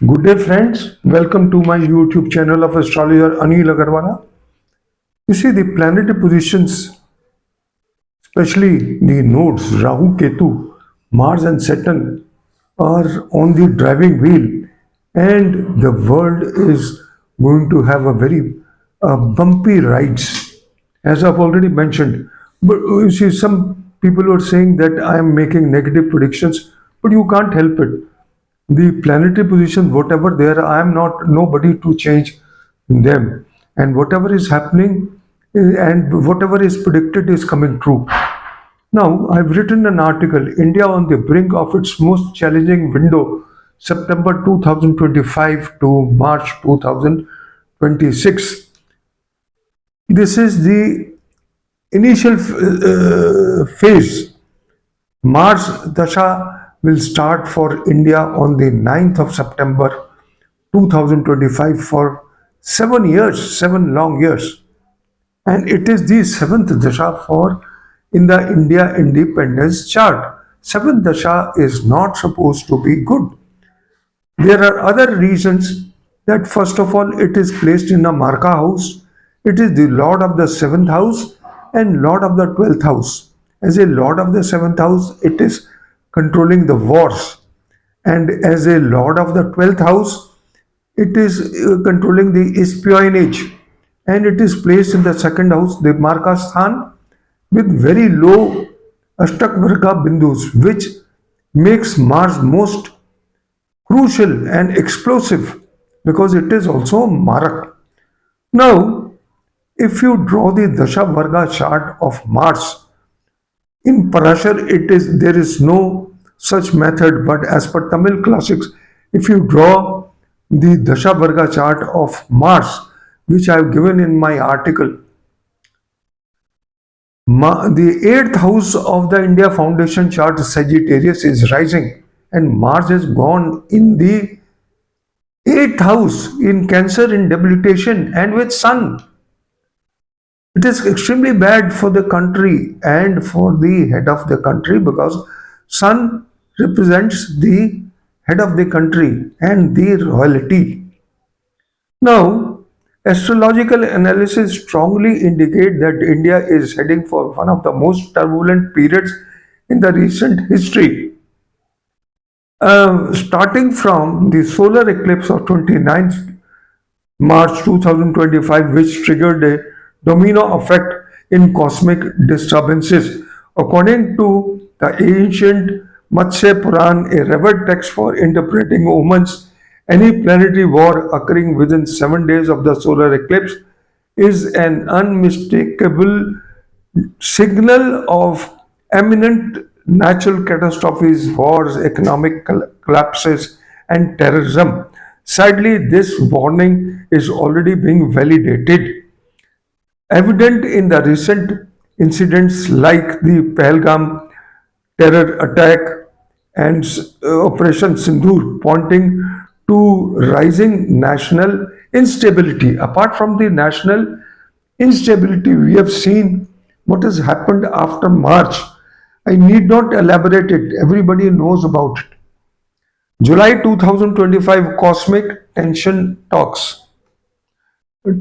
Good day, friends. Welcome to my YouTube channel of astrologer Anil Agarwala. You see, the planetary positions, especially the nodes Rahu, Ketu, Mars, and Saturn, are on the driving wheel, and the world is going to have a very bumpy rides, as I've already mentioned. But you see, some people are saying that I am making negative predictions, but you can't help it. The planetary position, whatever there, I am not nobody to change them, and whatever is happening and whatever is predicted is coming true. Now I've written an article, India on the brink of its most challenging window, September 2025 to March 2026. This is the initial phase. Mars Dasha will start for India on the 9th of September 2025 for 7 years, 7 long years. And it is the seventh Dasha for in the India independence chart. Seventh Dasha is not supposed to be good. There are other reasons that first of all it is placed in a Marka house. It is the Lord of the seventh house and Lord of the 12th house. As a Lord of the seventh house, it is controlling the wars. And as a Lord of the 12th house, it is controlling the espionage. And it is placed in the second house, the Marka Sthan, with very low Ashtak Varga Bindus, which makes Mars most crucial and explosive because it is also Marak. Now, if you draw the Dasha Varga chart of Mars, in Parashar it is there is no such method, but as per Tamil classics, if you draw the Dasha Varga chart of Mars, which I have given in my article, the eighth house of the India Foundation chart, Sagittarius, is rising, and Mars has gone in the eighth house in Cancer in debilitation and with Sun. It is extremely bad for the country and for the head of the country because Sun represents the head of the country and the royalty. Now, astrological analysis strongly indicate that India is heading for one of the most turbulent periods in the recent history. Starting from the solar eclipse of 29th March 2025, which triggered a domino effect in cosmic disturbances. According to the ancient Matsya Puran, a revered text for interpreting omens, any planetary war occurring within 7 days of the solar eclipse is an unmistakable signal of imminent natural catastrophes, wars, economic collapses, and terrorism. Sadly, this warning is already being validated, evident in the recent incidents like the Pahalgam terror attack and Operation Sindoor, pointing to rising national instability. Apart from the national instability, we have seen what has happened after March. I need not elaborate it, everybody knows about it. July 2025 cosmic tension talks,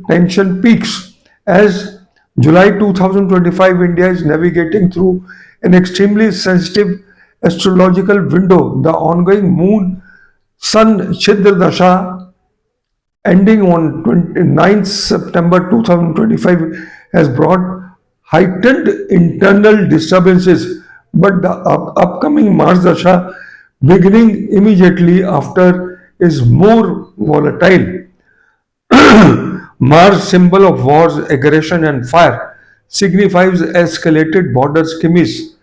tension peaks. As July 2025, India is navigating through an extremely sensitive astrological window. The ongoing moon sun Chidra Dasha ending on 29th September 2025 has brought heightened internal disturbances, but the upcoming Mars Dasha beginning immediately after is more volatile. Mars, symbol of wars, aggression, and fire, signifies escalated border skirmishes,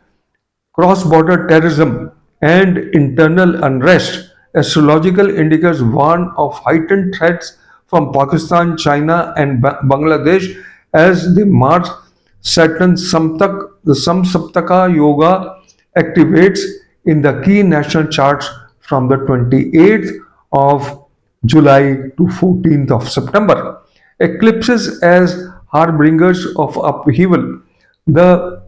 cross border terrorism, and internal unrest. Astrological indicators warn of heightened threats from Pakistan, China, and Bangladesh as the Mars Saturn the Samsaptaka Yoga activates in the key national charts from the 28th of July to 14th of September. Eclipses as harbingers of upheaval. The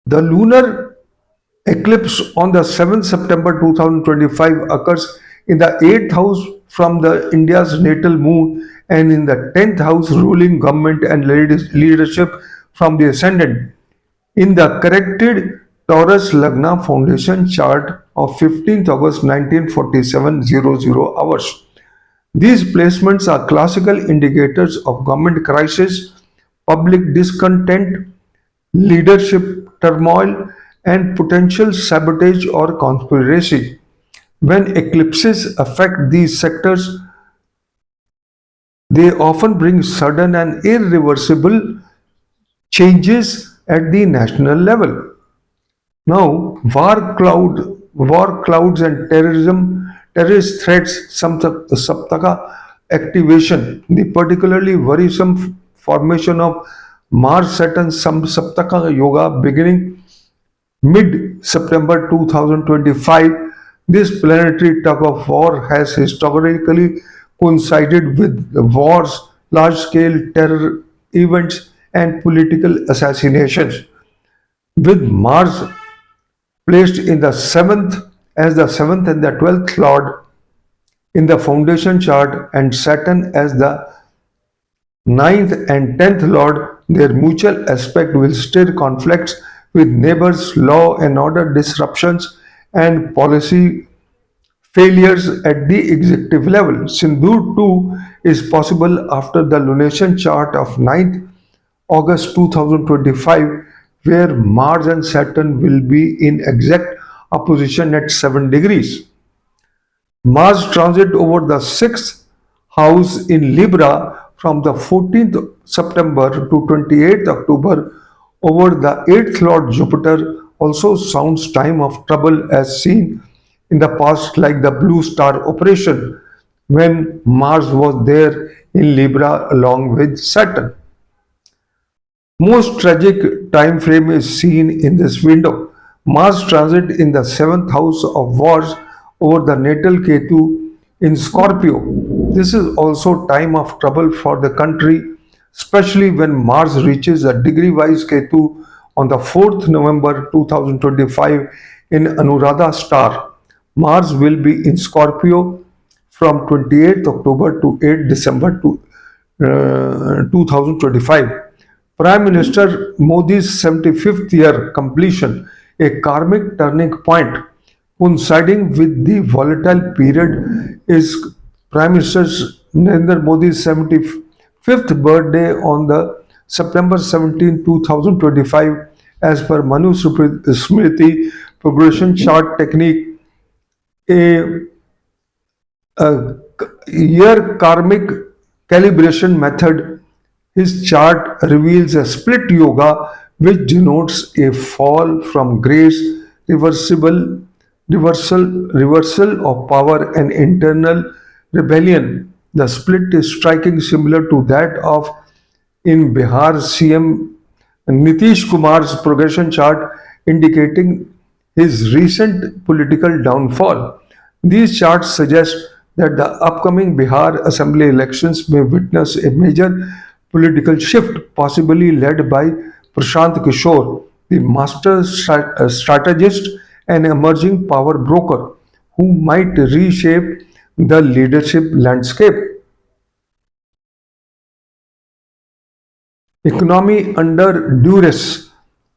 lunar eclipse on the 7th September 2025 occurs in the 8th house from the India's natal moon, and in the 10th house ruling government and leadership from the ascendant. In the corrected Taurus Lagna Foundation chart of 15th August 1947 00 hours. These placements are classical indicators of government crisis, public discontent, leadership turmoil, and potential sabotage or conspiracy. When eclipses affect these sectors, they often bring sudden and irreversible changes at the national level. Now, war clouds and terrorist threats, Saptaka activation, the particularly worrisome formation of Mars Saturn Saptaka Yoga beginning mid-September 2025. This planetary tug of war has historically coincided with wars, large-scale terror events, and political assassinations. With Mars placed in the seventh as the seventh and the 12th lord in the foundation chart, and Saturn as the ninth and 10th lord, their mutual aspect will stir conflicts with neighbors, law and order disruptions, and policy failures at the executive level. Sindoor too is possible after the lunation chart of 9th August 2025, where Mars and Saturn will be in exact opposition at 7 degrees. Mars transit over the 6th house in Libra from the 14th September to 28th October over the 8th Lord Jupiter also sounds time of trouble as seen in the past, like the Blue Star operation when Mars was there in Libra along with Saturn. Most tragic time frame is seen in this window. Mars transit in the seventh house of wars over the natal Ketu in Scorpio. This is also time of trouble for the country, especially when Mars reaches a degree-wise Ketu on the 4th November 2025 in Anuradha star. Mars will be in Scorpio from 28th October to 8th December 2025. Prime Minister Modi's 75th year completion, a karmic turning point coinciding with the volatile period, is Prime Minister Narendra Modi's 75th birthday on the September 17, 2025, as per Manu Smriti progression chart technique. A a year karmic calibration method, his chart reveals a split yoga which denotes a fall from grace, reversal of power and internal rebellion. The split is striking similar to that of in Bihar CM Nitish Kumar's progression chart, indicating his recent political downfall. These charts suggest that the upcoming Bihar Assembly elections may witness a major political shift, possibly led by Prashant Kishore, the master strategist and emerging power broker, who might reshape the leadership landscape. Economy under duress.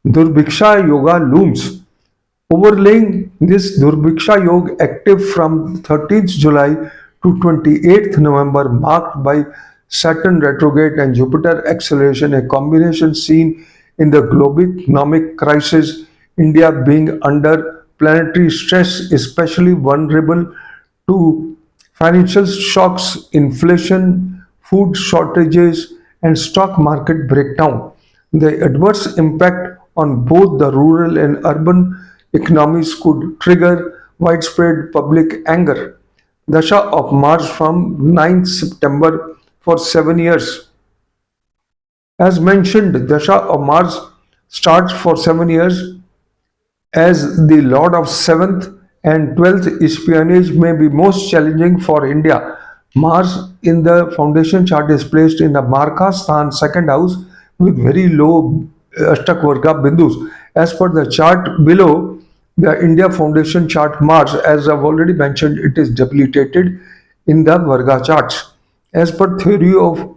Durbiksha Yoga looms. Overlaying this Durbiksha Yoga active from 13th July to 28th November, marked by Saturn retrograde and Jupiter acceleration, a combination seen in the global economic crisis, India being under planetary stress, especially vulnerable to financial shocks, inflation, food shortages, and stock market breakdown. The adverse impact on both the rural and urban economies could trigger widespread public anger. Dasha of Mars from 9th September for 7 years. As mentioned, Dasha of Mars starts for 7 years as the Lord of 7th and 12th espionage may be most challenging for India. Mars in the foundation chart is placed in the Marka Sthan second house with very low Ashtak Varga Bindus. As per the chart below, The India Foundation chart Mars, as I've already mentioned, it is debilitated in the Varga charts. As per theory of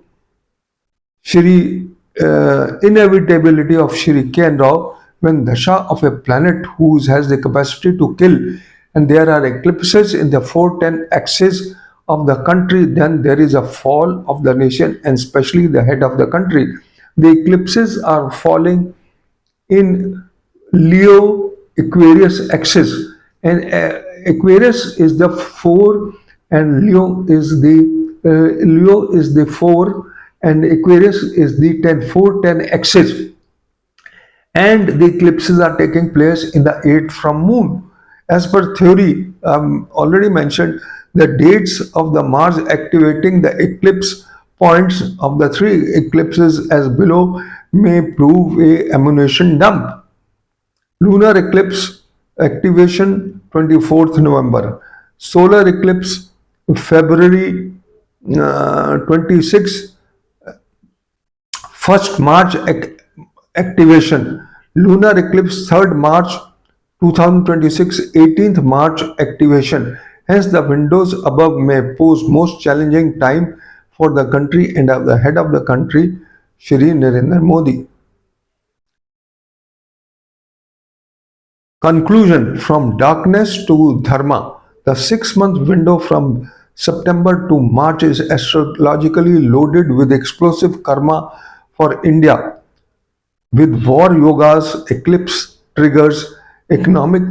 Shri inevitability of Shri Ken Rao, when dasha of a planet who has the capacity to kill, and there are eclipses in the 410 axis of the country, then there is a fall of the nation and especially the head of the country. The eclipses are falling in Leo Aquarius axis, and Aquarius is the four, and Leo is the four, and Aquarius is the 10 axis, and the eclipses are taking place in the 8th from moon. As per theory, already mentioned, the dates of the Mars activating the eclipse points of the three eclipses as below may prove a ammunition dump. Lunar eclipse activation 24th November. Solar eclipse February 26th. 1st March activation. Lunar eclipse 3rd March 2026, 18th March activation. Hence the windows above may pose most challenging time for the country and of the head of the country, Shri Narendra Modi. Conclusion: from darkness to dharma. The 6-month window from September to March is astrologically loaded with explosive karma for India, with war yogas, eclipse triggers, economic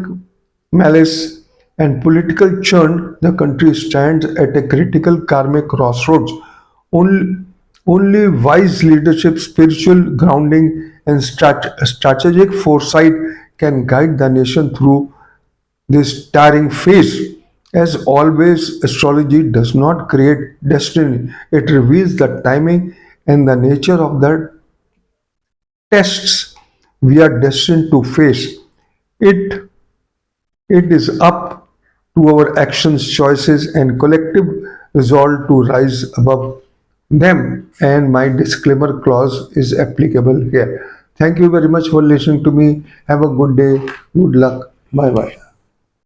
malice, and political churn. The country stands at a critical karmic crossroads. Only, only wise leadership, spiritual grounding, and strategic foresight can guide the nation through this tiring phase. As always, astrology does not create destiny, it reveals the timing and the nature of the tests we are destined to face. It, it is up to our actions, choices, and collective resolve to rise above them. And my disclaimer clause is applicable here. Thank you very much for listening to me. Have a good day. Good luck. Bye bye.